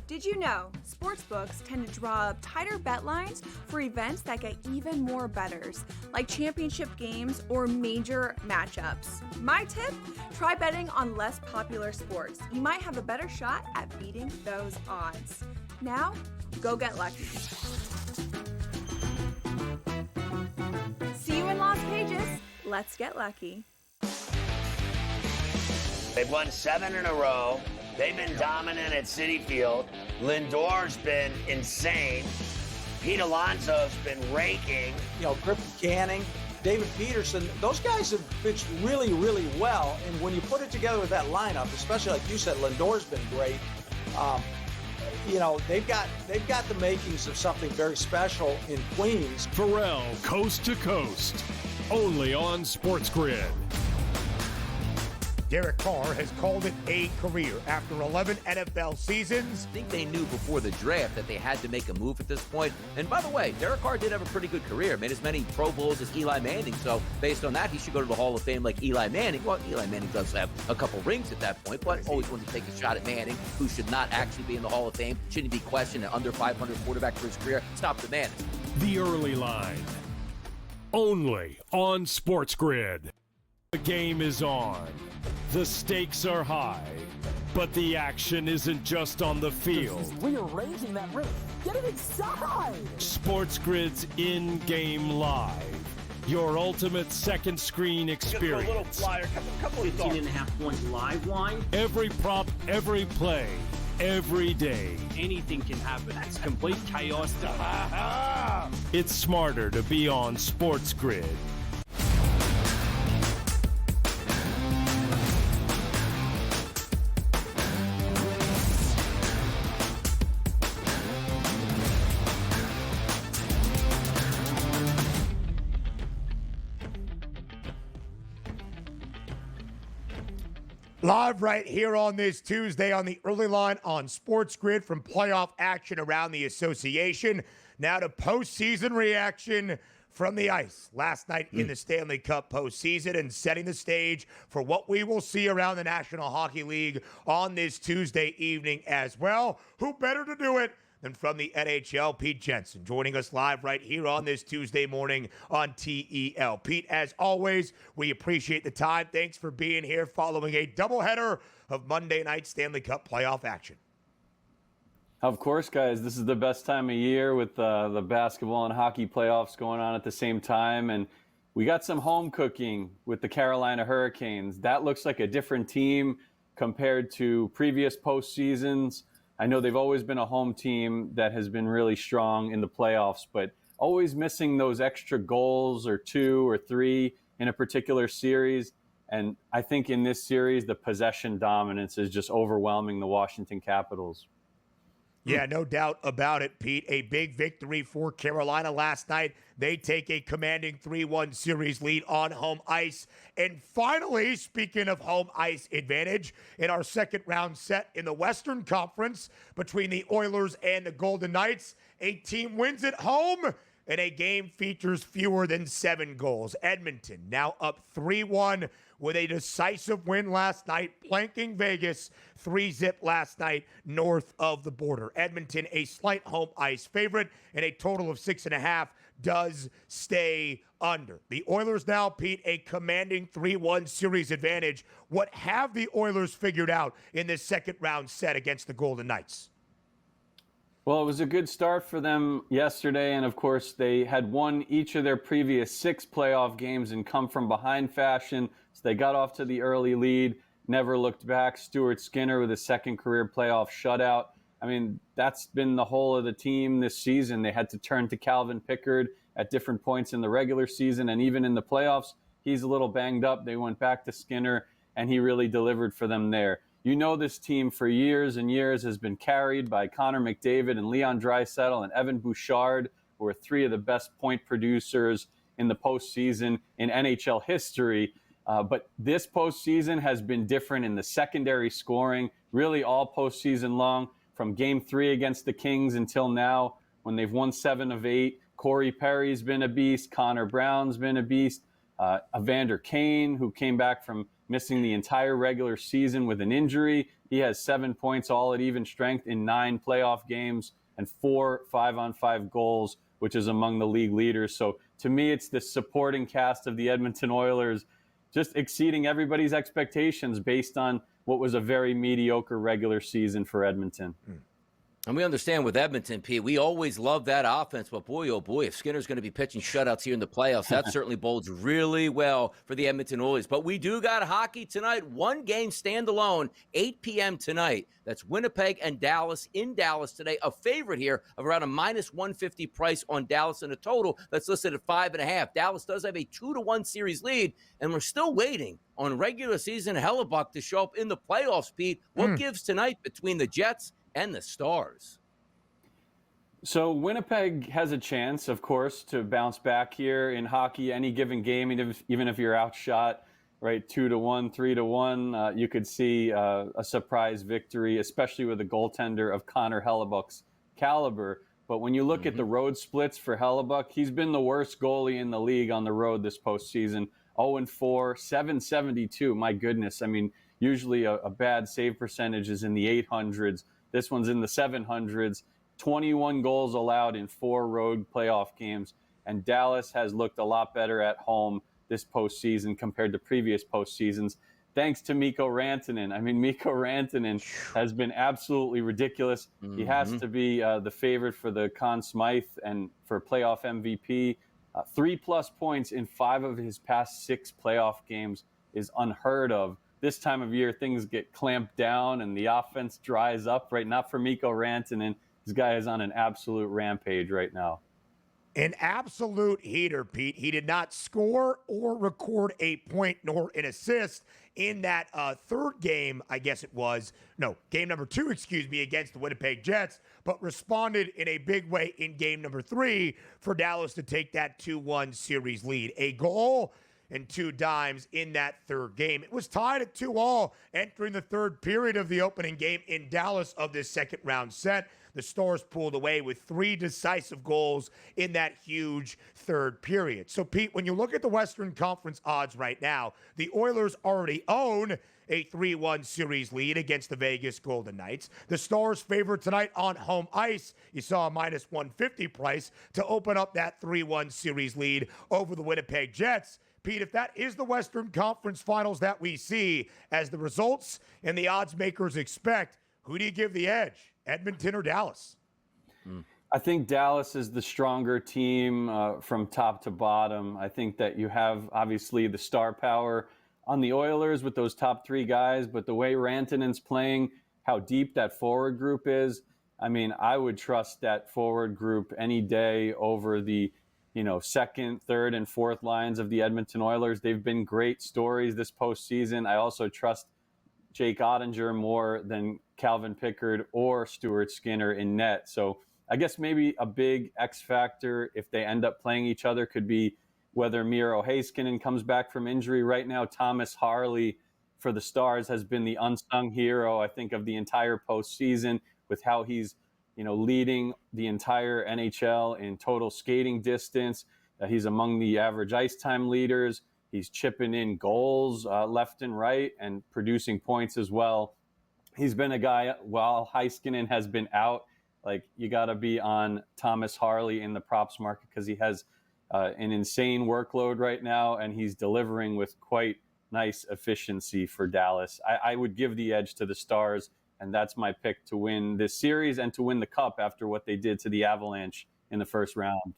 Did you know sportsbooks tend to draw up tighter bet lines for events that get even more bettors, like championship games or major matchups? My tip, try betting on less popular sports. You might have a better shot at beating those odds. Now, go get lucky. See you in Las Vegas. Let's get lucky. They've won 7 in a row. They've been dominant at Citi Field. Lindor's been insane. Pete Alonso's been raking. You know, Griffin Canning, David Peterson, those guys have pitched really, really well. And when you put it together with that lineup, especially like you said, Lindor's been great. You know, they've got the makings of something very special in Queens. Pharrell, coast to coast, only on SportsGrid. Derek Carr has called it a career after 11 NFL seasons. I think they knew before the draft that they had to make a move at this point. And by the way, Derek Carr did have a pretty good career. Made as many Pro Bowls as Eli Manning. So based on that, he should go to the Hall of Fame like Eli Manning. Well, Eli Manning does have a couple rings at that point, but always wanted to take a shot at Manning, who should not actually be in the Hall of Fame. Shouldn't be questioned, an under 500 quarterback for his career. Stop the man. The early line, only on SportsGrid. The game is on. The stakes are high, but the action isn't just on the field. Rearranging that roof. Get it inside! SportsGrid's in-game live. Your ultimate second screen experience. A little flyer, couple 15.5-point live line. Every prop, every play, every day. Anything can happen. It's complete chaos. It's smarter to be on SportsGrid. Live right here on this Tuesday on the early line on SportsGrid from playoff action around the association. Now to postseason reaction from the ice last night in the Stanley Cup postseason and setting the stage for what we will see around the National Hockey League on this Tuesday evening as well. Who better to do it than from the NHL, Pete Jensen, joining us live right here on this Tuesday morning on TEL. Pete, as always, we appreciate the time. Thanks for being here following a doubleheader of Monday night Stanley Cup playoff action. Of course, guys. This is the best time of year with the basketball and hockey playoffs going on at the same time. And we got some home cooking with the Carolina Hurricanes. That looks like a different team compared to previous postseasons. I know they've always been a home team that has been really strong in the playoffs, but always missing those extra goals or 2 or 3 in a particular series. And I think in this series, the possession dominance is just overwhelming the Washington Capitals. Yeah, no doubt about it, Pete. A big victory for Carolina last night. They take a commanding 3-1 series lead on home ice. And finally, speaking of home ice advantage, in our second round set in the Western Conference between the Oilers and the Golden Knights, a team wins at home and a game features fewer than 7 goals. Edmonton now up 3-1 with a decisive win last night, planking Vegas 3-0 last night north of the border. Edmonton, a slight home ice favorite, and a total of 6.5 does stay under. The Oilers now, Pete, a commanding 3-1 series advantage. What have the Oilers figured out in this second round set against the Golden Knights? Well, it was a good start for them yesterday, and of course they had won each of their previous 6 playoff games in come-from-behind fashion, so they got off to the early lead, never looked back. Stuart Skinner with his second career playoff shutout. I mean, that's been the whole of the team this season. They had to turn to Calvin Pickard at different points in the regular season, and even in the playoffs, he's a little banged up. They went back to Skinner, and he really delivered for them there. You know, this team for years and years has been carried by Connor McDavid and Leon Draisaitl and Evan Bouchard, who are 3 of the best point producers in the postseason in NHL history. But this postseason has been different in the secondary scoring, really all postseason long, from Game 3 against the Kings until now, when they've won 7 of 8. Corey Perry's been a beast. Connor Brown's been a beast. Evander Kane, who came back from missing the entire regular season with an injury. He has 7 points, all at even strength in 9 playoff games and 4 5-on-5 goals, which is among the league leaders. So to me, it's the supporting cast of the Edmonton Oilers just exceeding everybody's expectations based on what was a very mediocre regular season for Edmonton. And we understand with Edmonton, Pete, we always love that offense, but boy, oh boy, if Skinner's going to be pitching shutouts here in the playoffs, that certainly bodes really well for the Edmonton Oilers. But we do got hockey tonight, 1 game standalone, 8 p.m. tonight. That's Winnipeg and Dallas in Dallas today. A favorite here of around a -150 price on Dallas, and a total that's listed at 5.5. Dallas does have a 2-1 series lead, and we're still waiting on regular season Hellebuck to show up in the playoffs, Pete. What gives tonight between the Jets and the Stars? So Winnipeg has a chance, of course, to bounce back here in hockey. Any given game, even if you're outshot, right, 2-1, 3-1, you could see a surprise victory, especially with a goaltender of Connor Hellebuck's caliber. But when you look at the road splits for Hellebuck, he's been the worst goalie in the league on the road this postseason. 0-4, 772. My goodness. I mean, usually a bad save percentage is in the 800s. This one's in the 700s. 21 goals allowed in 4 road playoff games. And Dallas has looked a lot better at home this postseason compared to previous postseasons, thanks to Mikko Rantanen. I mean, Mikko Rantanen has been absolutely ridiculous. He has to be the favorite for the Conn Smythe and for playoff MVP. 3+ points in 5 of his past 6 playoff games is unheard of. This time of year, things get clamped down and the offense dries up, right? Not for Mikko Rantanen. This guy is on an absolute rampage right now. An absolute heater, Pete. He did not score or record a point nor an assist in that third game, I guess it was. No, game number 2, against the Winnipeg Jets, but responded in a big way in game number 3 for Dallas to take that 2-1 series lead. A goal and 2 dimes in that third game. It was tied at 2-2 entering the third period of the opening game in Dallas of this second round set. The Stars pulled away with 3 decisive goals in that huge third period. So, Pete, when you look at the Western Conference odds right now, the Oilers already own a 3-1 series lead against the Vegas Golden Knights. The Stars favored tonight on home ice. You saw a -150 price to open up that 3-1 series lead over the Winnipeg Jets. Pete, if that is the Western Conference Finals that we see as the results and the odds makers expect, who do you give the edge? Edmonton or Dallas? I think Dallas is the stronger team from top to bottom. I think that you have obviously the star power on the Oilers with those top three guys, but the way Rantanen's playing, how deep that forward group is, I mean, I would trust that forward group any day over the, second, third, and fourth lines of the Edmonton Oilers. They've been great stories this postseason. I also trust Jake Ottinger more than Calvin Pickard or Stuart Skinner in net. So I guess maybe a big X factor if they end up playing each other could be whether Miro Heiskanen comes back from injury. Right now, Thomas Harley for the Stars has been the unsung hero, I think, of the entire postseason with how he's, leading the entire NHL in total skating distance. He's among the average ice time leaders. He's chipping in goals left and right and producing points as well. He's been a guy, while Heiskanen has been out, like you got to be on Thomas Harley in the props market because he has an insane workload right now, and he's delivering with quite nice efficiency for Dallas. I would give the edge to the Stars, and that's my pick to win this series and to win the Cup after what they did to the Avalanche in the first round.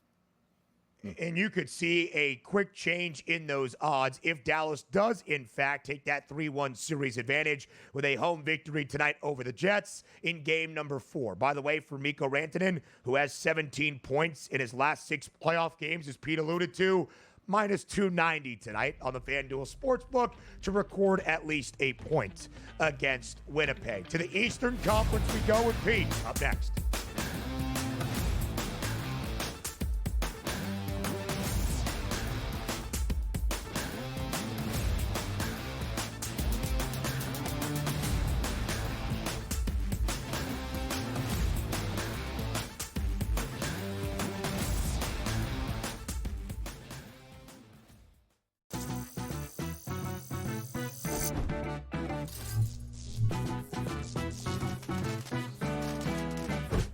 And you could see a quick change in those odds if Dallas does, in fact, take that 3-1 series advantage with a home victory tonight over the Jets in game number 4. By the way, for Mikko Rantanen, who has 17 points in his last 6 playoff games, as Pete alluded to, minus 290 tonight on the FanDuel Sportsbook to record at least a point against Winnipeg. To the Eastern Conference we go with Pete up next.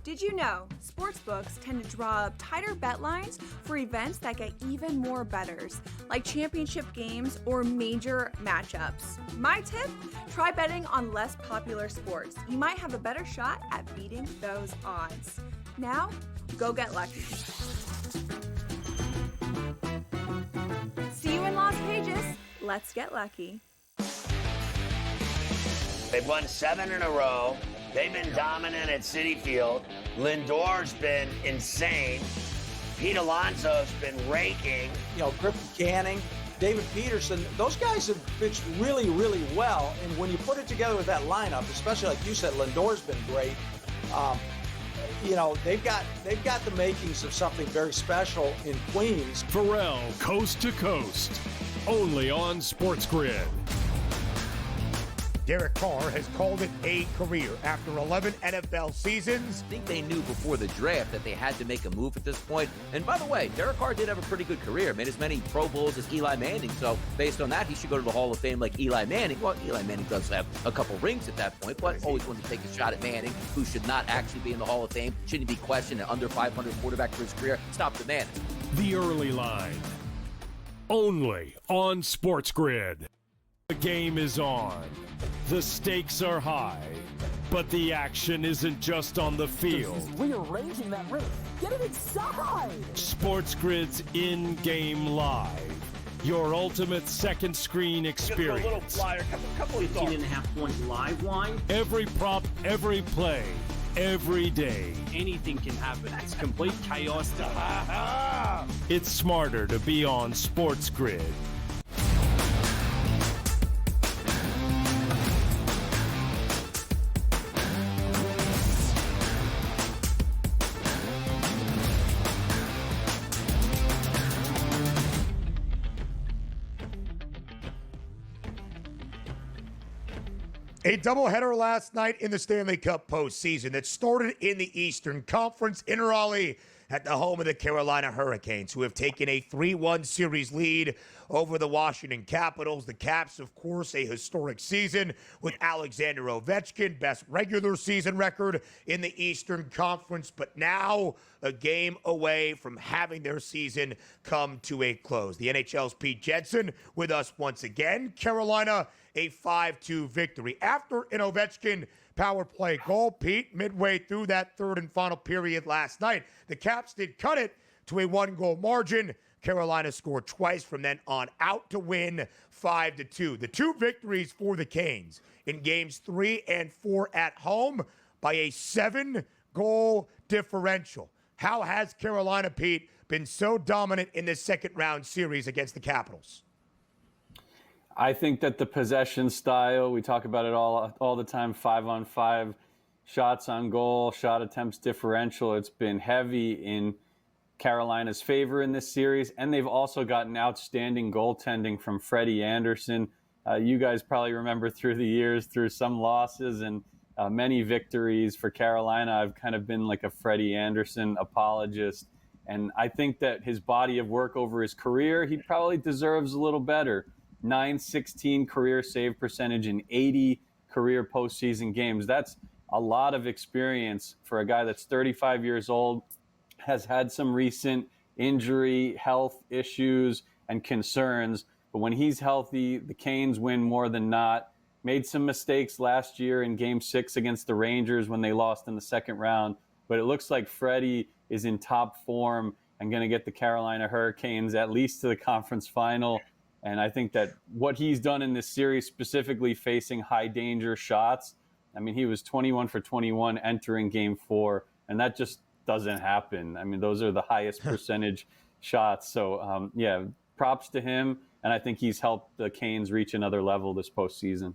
Did you know sportsbooks tend to draw up tighter bet lines for events that get even more bettors, like championship games or major matchups? My tip? Try betting on less popular sports. You might have a better shot at beating those odds. Now, go get lucky. See you in Las Vegas. Let's get lucky. They've won 7 in a row. They've been dominant at Citi Field. Lindor's been insane. Pete Alonso's been raking. Griffin Canning, David Peterson, those guys have pitched really, really well. And when you put it together with that lineup, especially like you said, Lindor's been great. They've got the makings of something very special in Queens. Pharrell, coast to coast, only on SportsGrid. Derek Carr has called it a career after 11 NFL seasons. I think they knew before the draft that they had to make a move at this point. And by the way, Derek Carr did have a pretty good career. Made as many Pro Bowls as Eli Manning. So based on that, he should go to the Hall of Fame like Eli Manning. Well, Eli Manning does have a couple rings at that point, but always wanted to take a shot at Manning, who should not actually be in the Hall of Fame. Shouldn't be questioned an under 500 quarterback for his career. Stop the man. The Early Line, only on SportsGrid. The game is on. The stakes are high, but the action isn't just on the field. He's rearranging that roof. Get it inside! SportsGrid's in-game live. Your ultimate second screen experience. Just a little flyer, couple of 15.5-point live line. Every prop, every play, every day. Anything can happen. It's complete chaos. It's smarter to be on SportsGrid. A doubleheader last night in the Stanley Cup postseason that started in the Eastern Conference in Raleigh at the home of the Carolina Hurricanes, who have taken a 3-1 series lead over the Washington Capitals. The Caps, of course, a historic season with Alexander Ovechkin, best regular season record in the Eastern Conference, but now a game away from having their season come to a close. The NHL's Pete Jensen with us once again. Carolina, a 5-2 victory. After an Ovechkin power play goal, Pete, midway through that third and final period last night, the Caps did cut it to a 1-goal margin. Carolina scored twice from then on out to win 5-2. The two victories for the Canes in games 3 and 4 at home by a 7-goal differential. How has Carolina, Pete, been so dominant in this second-round series against the Capitals? I think that the possession style, we talk about it all the time, 5-on-5, shots on goal, shot attempts differential. It's been heavy in Carolina's favor in this series, and they've also gotten outstanding goaltending from Freddie Anderson. You guys probably remember through the years, through some losses and many victories for Carolina, I've kind of been like a Freddie Anderson apologist, and I think that his body of work over his career, he probably deserves a little better. 916 career save percentage in 80 career postseason games. That's a lot of experience for a guy that's 35 years old, has had some recent injury, health issues, and concerns. But when he's healthy, the Canes win more than not. Made some mistakes last year in Game 6 against the Rangers when they lost in the second round. But it looks like Freddie is in top form and going to get the Carolina Hurricanes at least to the conference final. And I think that what he's done in this series, specifically facing high-danger shots, I mean, he was 21 for 21 entering Game 4, and that just doesn't happen. I mean, those are the highest percentage shots. So, yeah, props to him, and I think he's helped the Canes reach another level this postseason.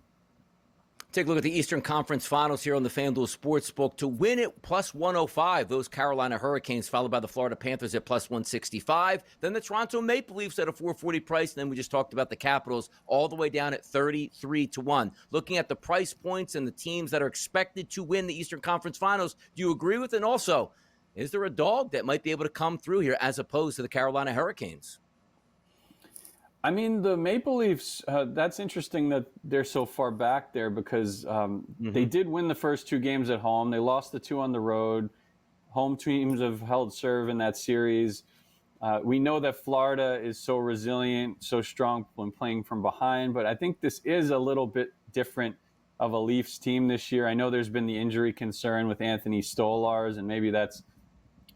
Take a look at the Eastern Conference Finals here on the FanDuel Sportsbook. To win it, plus 105, those Carolina Hurricanes, followed by the Florida Panthers at plus 165. Then the Toronto Maple Leafs at a 440 price. And then we just talked about the Capitals all the way down at 33-1. Looking at the price points and the teams that are expected to win the Eastern Conference Finals, do you agree with it? And also, is there a dog that might be able to come through here as opposed to the Carolina Hurricanes? I mean, the Maple Leafs, that's interesting that they're so far back there because they did win the first two games at home. They lost the two on the road. Home teams have held serve in that series. We know that Florida is so resilient, so strong when playing from behind, but I think this is a little bit different of a Leafs team this year. I know there's been the injury concern with Anthony Stolarz, and maybe that's,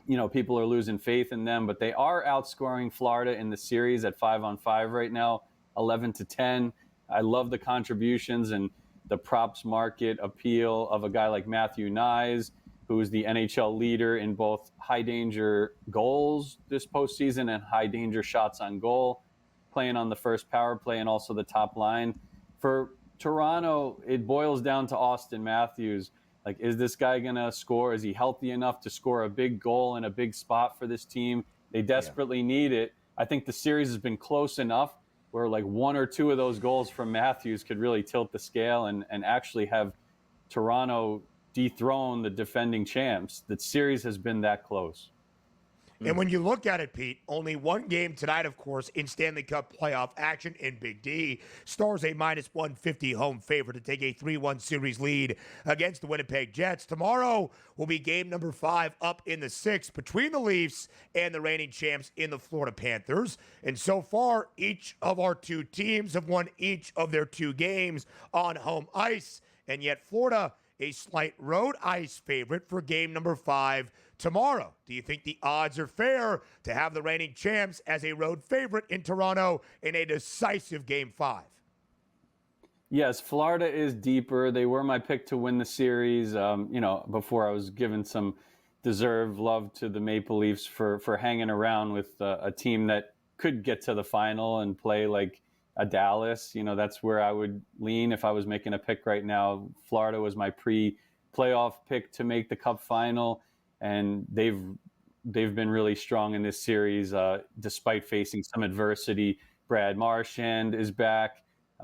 you know, people are losing faith in them, but they are outscoring Florida in the series at 5-on-5 right now, 11-10. I love the contributions and the props market appeal of a guy like Matthew Nyes, who is the NHL leader in both high danger goals this postseason and high danger shots on goal, playing on the first power play and also the top line. For Toronto, it boils down to Austin Matthews. Like, is this guy going to score? Is he healthy enough to score a big goal in a big spot for this team? They desperately need it. I think the series has been close enough where like one or two of those goals from Matthews could really tilt the scale and actually have Toronto dethrone the defending champs. The series has been that close. And when you look at it, Pete, only one game tonight, of course, in Stanley Cup playoff action in Big D. Stars a minus 150 home favorite to take a 3-1 series lead against the Winnipeg Jets. Tomorrow will be game number 5 up in the 6th between the Leafs and the reigning champs in the Florida Panthers. And so far, each of our two teams have won each of their 2 games on home ice. And yet Florida, a slight road ice favorite for game number 5 tomorrow. Do you think the odds are fair to have the reigning champs as a road favorite in Toronto in a decisive game 5? Yes, Florida is deeper. They were my pick to win the series. Before I was given some deserved love to the Maple Leafs for hanging around with a team that could get to the final and play like a Dallas. You know, that's where I would lean if I was making a pick right now. Florida was my pre-playoff pick to make the Cup final. And they've been really strong in this series, despite facing some adversity. Brad Marchand is back.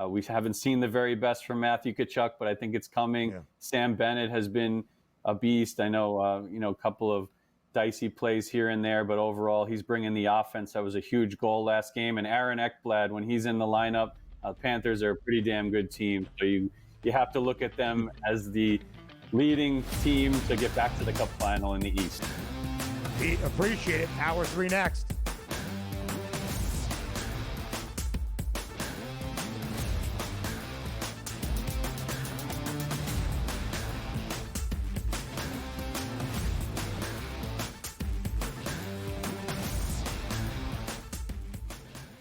We haven't seen the very best from Matthew Tkachuk, but I think it's coming. Yeah. Sam Bennett has been a beast. I know, a couple of dicey plays here and there, but overall he's bringing the offense. That was a huge goal last game. And Aaron Ekblad, when he's in the lineup, Panthers are a pretty damn good team. So you have to look at them as the leading team to get back to the Cup final in the East. Pete, appreciate it. Hour 3 next.